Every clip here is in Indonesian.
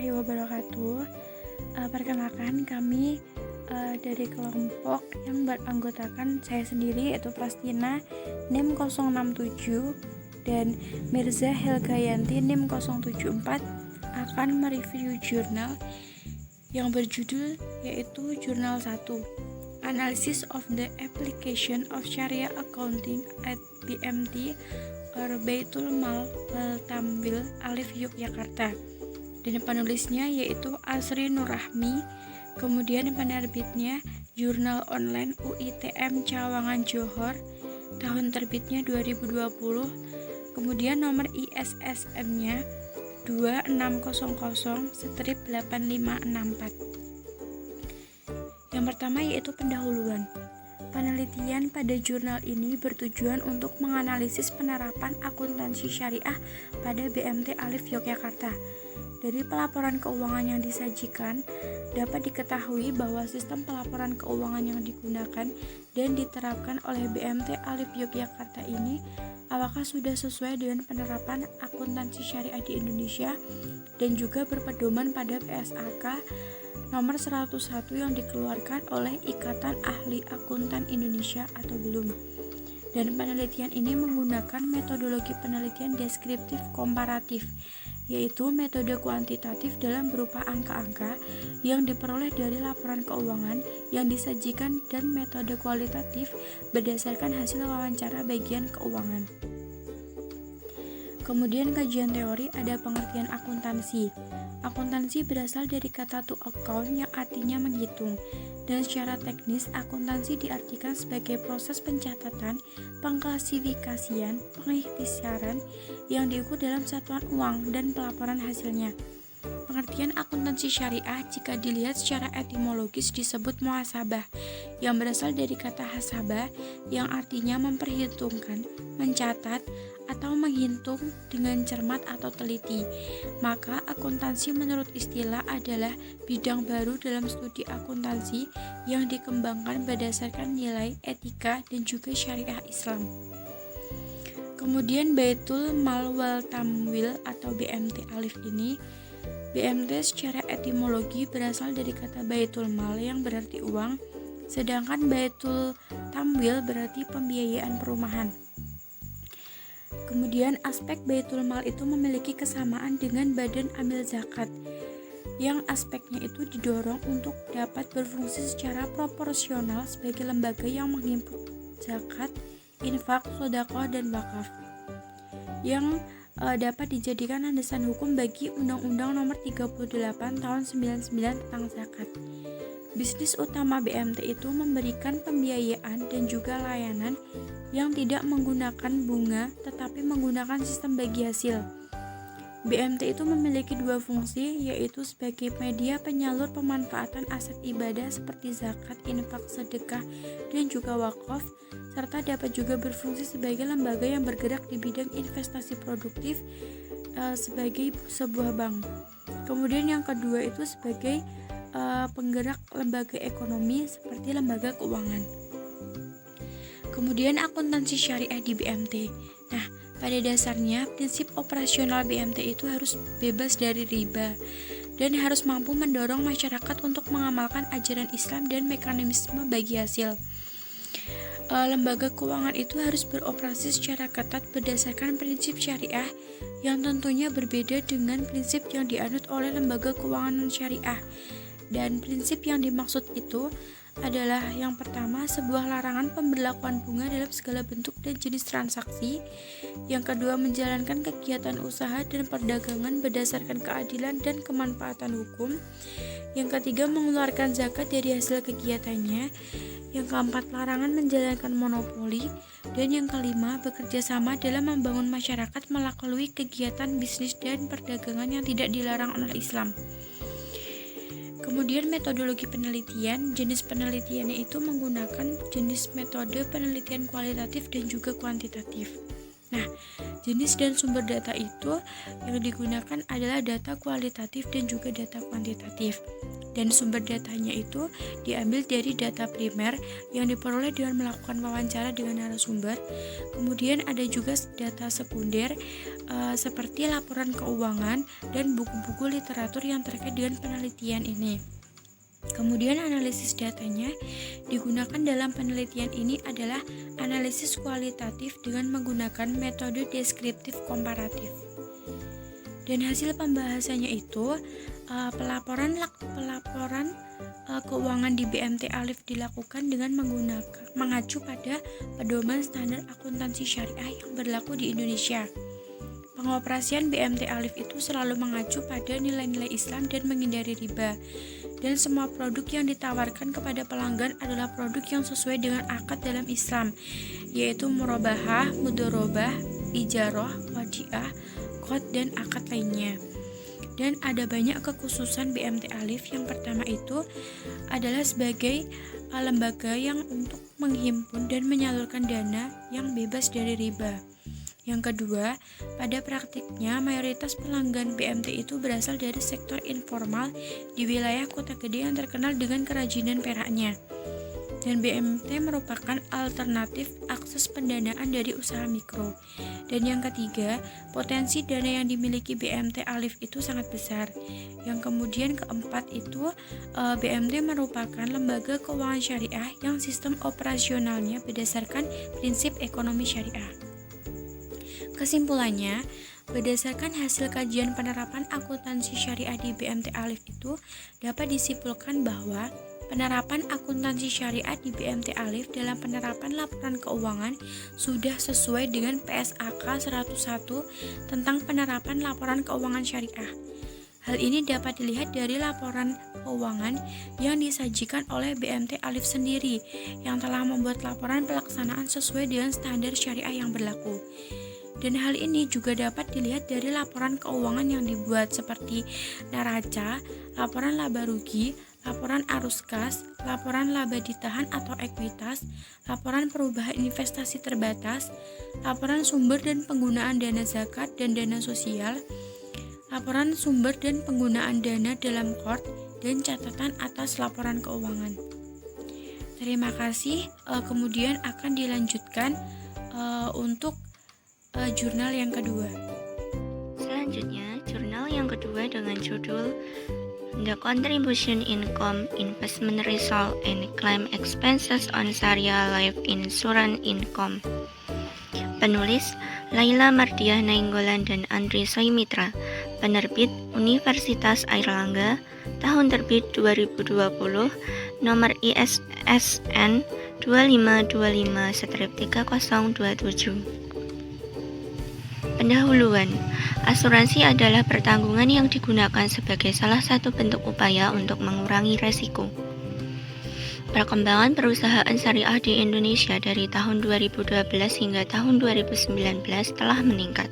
warahmatullahi wabarakatuh. Perkenalkan kami dari kelompok yang beranggotakan saya sendiri yaitu Prastina NIM 067 dan Mirza Helgayanti NIM 074 akan mereview jurnal yang berjudul yaitu Jurnal 1 Analysis of the Application of Sharia Accounting at BMT or Baitul Mal wal Tamwil Alif Yogyakarta, dan penulisnya yaitu Asri Nurrahmi. Kemudian penerbitnya Jurnal Online UITM Cawangan Johor, tahun terbitnya 2020, kemudian nomor ISSN-nya 2600/8564. Yang pertama yaitu pendahuluan. Penelitian pada jurnal ini bertujuan untuk menganalisis penerapan akuntansi syariah pada BMT Alif Yogyakarta. Dari pelaporan keuangan yang disajikan, dapat diketahui bahwa sistem pelaporan keuangan yang digunakan dan diterapkan oleh BMT Alif Yogyakarta ini apakah sudah sesuai dengan penerapan akuntansi syariah di Indonesia dan juga berpedoman pada PSAK nomor 101 yang dikeluarkan oleh Ikatan Ahli Akuntan Indonesia atau belum. Dan penelitian ini menggunakan metodologi penelitian deskriptif komparatif, yaitu metode kuantitatif dalam berupa angka-angka yang diperoleh dari laporan keuangan yang disajikan, dan metode kualitatif berdasarkan hasil wawancara bagian keuangan. Kemudian kajian teori ada pengertian akuntansi. Akuntansi berasal dari kata to account yang artinya menghitung, dan secara teknis akuntansi diartikan sebagai proses pencatatan, pengklasifikasian, pengikhtisaran yang diukur dalam satuan uang dan pelaporan hasilnya. Pengertian akuntansi syariah jika dilihat secara etimologis disebut muhasabah, yang berasal dari kata hasabah yang artinya memperhitungkan, mencatat, atau menghitung dengan cermat atau teliti. Maka akuntansi menurut istilah adalah bidang baru dalam studi akuntansi yang dikembangkan berdasarkan nilai etika dan juga syariah Islam. Kemudian Baitul Mal wal Tamwil atau BMT Alif ini, BMT secara etimologi berasal dari kata Baitul Mal yang berarti uang, sedangkan Baitul Tamwil berarti pembiayaan perumahan. Kemudian aspek Baitul Mal itu memiliki kesamaan dengan Badan Amil Zakat, yang aspeknya itu didorong untuk dapat berfungsi secara proporsional sebagai lembaga yang menghimpun zakat, infak, sedekah, dan wakaf, yang dapat dijadikan landasan hukum bagi Undang-Undang Nomor 38 Tahun 99 tentang zakat. Bisnis utama BMT itu memberikan pembiayaan dan juga layanan yang tidak menggunakan bunga tetapi menggunakan sistem bagi hasil. BMT itu memiliki dua fungsi, yaitu sebagai media penyalur pemanfaatan aset ibadah seperti zakat, infak, sedekah, dan juga wakaf, serta dapat juga berfungsi sebagai lembaga yang bergerak di bidang investasi produktif sebagai sebuah bank. Kemudian yang kedua itu sebagai penggerak lembaga ekonomi seperti lembaga keuangan. Kemudian akuntansi syariah di BMT. Nah, pada dasarnya prinsip operasional BMT itu harus bebas dari riba dan harus mampu mendorong masyarakat untuk mengamalkan ajaran Islam dan mekanisme bagi hasil. Lembaga keuangan itu harus beroperasi secara ketat berdasarkan prinsip syariah yang tentunya berbeda dengan prinsip yang dianut oleh lembaga keuangan non-syariah. Dan prinsip yang dimaksud itu adalah yang pertama, sebuah larangan pemberlakuan bunga dalam segala bentuk dan jenis transaksi. Yang kedua, menjalankan kegiatan usaha dan perdagangan berdasarkan keadilan dan kemanfaatan hukum. Yang ketiga, mengeluarkan zakat dari hasil kegiatannya. Yang keempat, larangan menjalankan monopoli. Dan yang kelima, bekerja sama dalam membangun masyarakat melalui kegiatan bisnis dan perdagangan yang tidak dilarang oleh Islam. Kemudian metodologi penelitian, jenis penelitiannya itu menggunakan jenis metode penelitian kualitatif dan juga kuantitatif. Nah, jenis dan sumber data itu yang digunakan adalah data kualitatif dan juga data kuantitatif. Dan sumber datanya itu diambil dari data primer yang diperoleh dengan melakukan wawancara dengan narasumber. Kemudian ada juga data sekunder seperti laporan keuangan dan buku-buku literatur yang terkait dengan penelitian ini. Kemudian analisis datanya digunakan dalam penelitian ini adalah analisis kualitatif dengan menggunakan metode deskriptif komparatif. Dan hasil pembahasannya itu pelaporan keuangan di BMT Alif dilakukan dengan mengacu pada pedoman standar akuntansi syariah yang berlaku di Indonesia. Pengoperasian BMT Alif itu selalu mengacu pada nilai-nilai Islam dan menghindari riba. Dan semua produk yang ditawarkan kepada pelanggan adalah produk yang sesuai dengan akad dalam Islam, yaitu murabahah, mudorobah, ijaroh, wadiah, qad, dan akad lainnya. Dan ada banyak kekhususan BMT Alif. Yang pertama itu adalah sebagai lembaga yang untuk menghimpun dan menyalurkan dana yang bebas dari riba. Yang kedua, pada praktiknya mayoritas pelanggan BMT itu berasal dari sektor informal di wilayah kota gede yang terkenal dengan kerajinan peraknya. Dan BMT merupakan alternatif akses pendanaan dari usaha mikro. Dan yang ketiga, potensi dana yang dimiliki BMT Alif itu sangat besar. Yang kemudian keempat itu BMT merupakan lembaga keuangan syariah yang sistem operasionalnya berdasarkan prinsip ekonomi syariah. Kesimpulannya, berdasarkan hasil kajian penerapan akuntansi syariah di BMT Alif itu dapat disimpulkan bahwa penerapan akuntansi syariah di BMT Alif dalam penerapan laporan keuangan sudah sesuai dengan PSAK 101 tentang penerapan laporan keuangan syariah. Hal ini dapat dilihat dari laporan keuangan yang disajikan oleh BMT Alif sendiri yang telah membuat laporan pelaksanaan sesuai dengan standar syariah yang berlaku. Dan hal ini juga dapat dilihat dari laporan keuangan yang dibuat seperti neraca, laporan laba rugi, laporan arus kas, laporan laba ditahan atau ekuitas, laporan perubahan investasi terbatas, laporan sumber dan penggunaan dana zakat dan dana sosial, laporan sumber dan penggunaan dana dalam qard, dan catatan atas laporan keuangan. Terima kasih. Kemudian akan dilanjutkan untuk jurnal yang kedua. Selanjutnya, jurnal yang kedua dengan judul The Contribution Income, Investment Result, and Claim Expenses on Sharia Life Insurance Income. Penulis Laila Mardiah Nainggolan dan Andri Soimitra. Penerbit Universitas Airlangga. Tahun terbit 2020. Nomor ISSN 2525/3027. Pendahuluan. Asuransi adalah pertanggungan yang digunakan sebagai salah satu bentuk upaya untuk mengurangi resiko. Perkembangan perusahaan syariah di Indonesia dari tahun 2012 hingga tahun 2019 telah meningkat.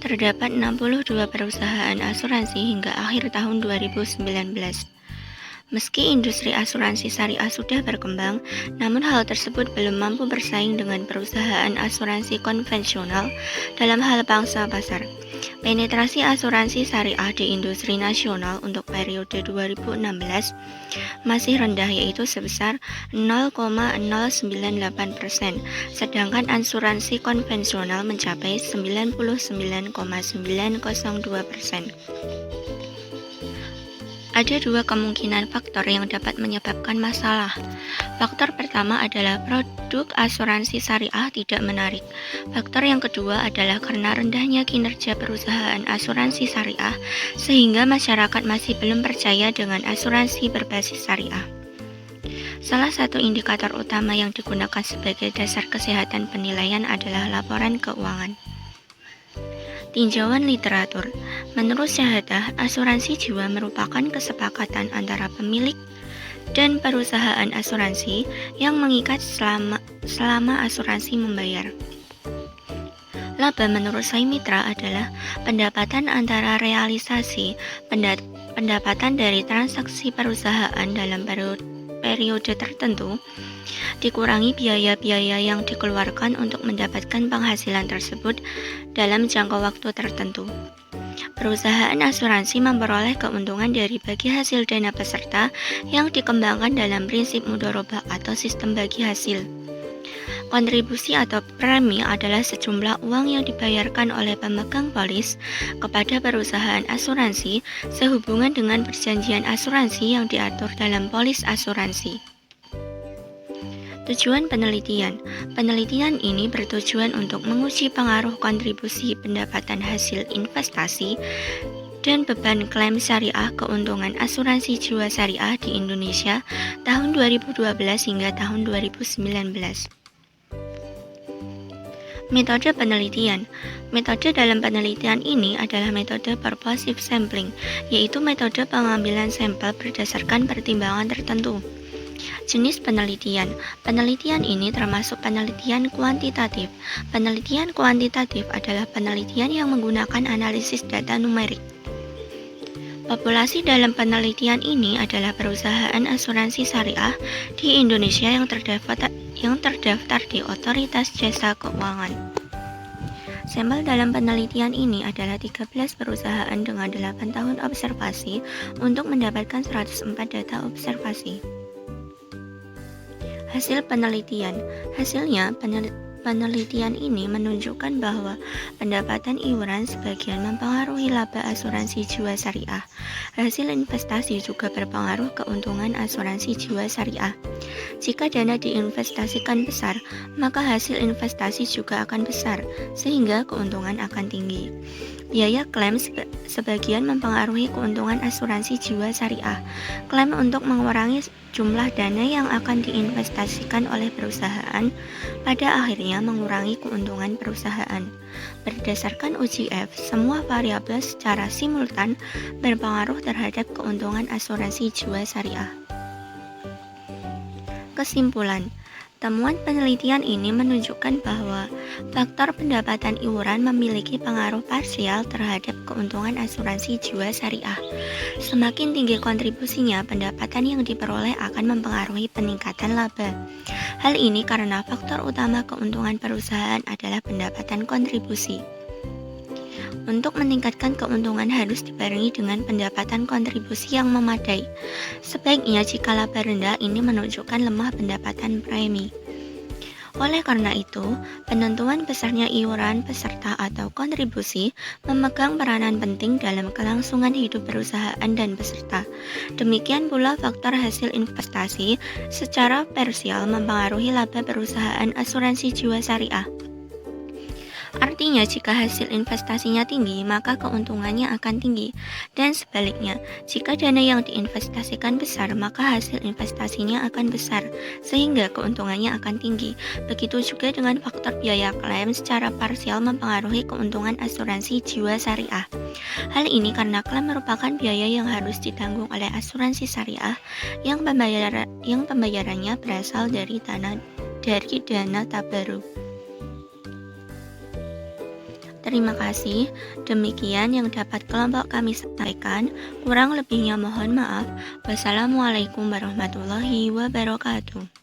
Terdapat 62 perusahaan asuransi hingga akhir tahun 2019. Meski industri asuransi syariah sudah berkembang, namun hal tersebut belum mampu bersaing dengan perusahaan asuransi konvensional dalam hal pangsa pasar. Penetrasi asuransi syariah di industri nasional untuk periode 2016 masih rendah, yaitu sebesar 0,098%, sedangkan asuransi konvensional mencapai 99,902%. Ada dua kemungkinan faktor yang dapat menyebabkan masalah. Faktor pertama adalah produk asuransi syariah tidak menarik. Faktor yang kedua adalah karena rendahnya kinerja perusahaan asuransi syariah, sehingga masyarakat masih belum percaya dengan asuransi berbasis syariah. Salah satu indikator utama yang digunakan sebagai dasar kesehatan penilaian adalah laporan keuangan. Tinjauan literatur. Menurut Syahadah, asuransi jiwa merupakan kesepakatan antara pemilik dan perusahaan asuransi yang mengikat selama asuransi membayar. Laba menurut Soimitra adalah pendapatan antara realisasi pendapatan dari transaksi perusahaan dalam periode tertentu, dikurangi biaya-biaya yang dikeluarkan untuk mendapatkan penghasilan tersebut dalam jangka waktu tertentu. Perusahaan asuransi memperoleh keuntungan dari bagi hasil dana peserta yang dikembangkan dalam prinsip mudharabah atau sistem bagi hasil. Kontribusi atau premi adalah sejumlah uang yang dibayarkan oleh pemegang polis kepada perusahaan asuransi sehubungan dengan perjanjian asuransi yang diatur dalam polis asuransi. Tujuan penelitian. Penelitian ini bertujuan untuk menguji pengaruh kontribusi pendapatan hasil investasi dan beban klaim syariah keuntungan asuransi jiwa syariah di Indonesia tahun 2012 hingga tahun 2019. Metode penelitian. Metode dalam penelitian ini adalah metode purposive sampling, yaitu metode pengambilan sampel berdasarkan pertimbangan tertentu. Jenis penelitian. Penelitian ini termasuk penelitian kuantitatif. Penelitian kuantitatif adalah penelitian yang menggunakan analisis data numerik. Populasi dalam penelitian ini adalah perusahaan asuransi syariah di Indonesia yang terdaftar di Otoritas Jasa Keuangan. Sampel dalam penelitian ini adalah 13 perusahaan dengan 8 tahun observasi untuk mendapatkan 104 data observasi. Hasil penelitian. Hasilnya, penelitian ini menunjukkan bahwa pendapatan iuran sebagian mempengaruhi laba asuransi jiwa syariah. Hasil investasi juga berpengaruh keuntungan asuransi jiwa syariah. Jika dana diinvestasikan besar, maka hasil investasi juga akan besar, sehingga keuntungan akan tinggi. Biaya klaim sebagian mempengaruhi keuntungan asuransi jiwa syariah. Klaim untuk mengurangi jumlah dana yang akan diinvestasikan oleh perusahaan pada akhirnya mengurangi keuntungan perusahaan. Berdasarkan uji F, semua variabel secara simultan berpengaruh terhadap keuntungan asuransi jiwa syariah. Kesimpulan. Temuan penelitian ini menunjukkan bahwa faktor pendapatan iuran memiliki pengaruh parsial terhadap keuntungan asuransi jiwa syariah. Semakin tinggi kontribusinya, pendapatan yang diperoleh akan mempengaruhi peningkatan laba. Hal ini karena faktor utama keuntungan perusahaan adalah pendapatan kontribusi. Untuk meningkatkan keuntungan harus dibarengi dengan pendapatan kontribusi yang memadai. Sebaiknya jika laba rendah ini menunjukkan lemah pendapatan premi. Oleh karena itu, penentuan besarnya iuran peserta atau kontribusi memegang peranan penting dalam kelangsungan hidup perusahaan dan peserta. Demikian pula faktor hasil investasi secara parsial mempengaruhi laba perusahaan asuransi jiwa syariah. Artinya, jika hasil investasinya tinggi, maka keuntungannya akan tinggi. Dan sebaliknya, jika dana yang diinvestasikan besar, maka hasil investasinya akan besar, sehingga keuntungannya akan tinggi. Begitu juga dengan faktor biaya klaim secara parsial mempengaruhi keuntungan asuransi jiwa syariah. Hal ini karena klaim merupakan biaya yang harus ditanggung oleh asuransi syariah yang pembayarannya berasal dari dana tabaruk. Terima kasih, demikian yang dapat kelompok kami sampaikan. Kurang lebihnya mohon maaf. Wassalamualaikum warahmatullahi wabarakatuh.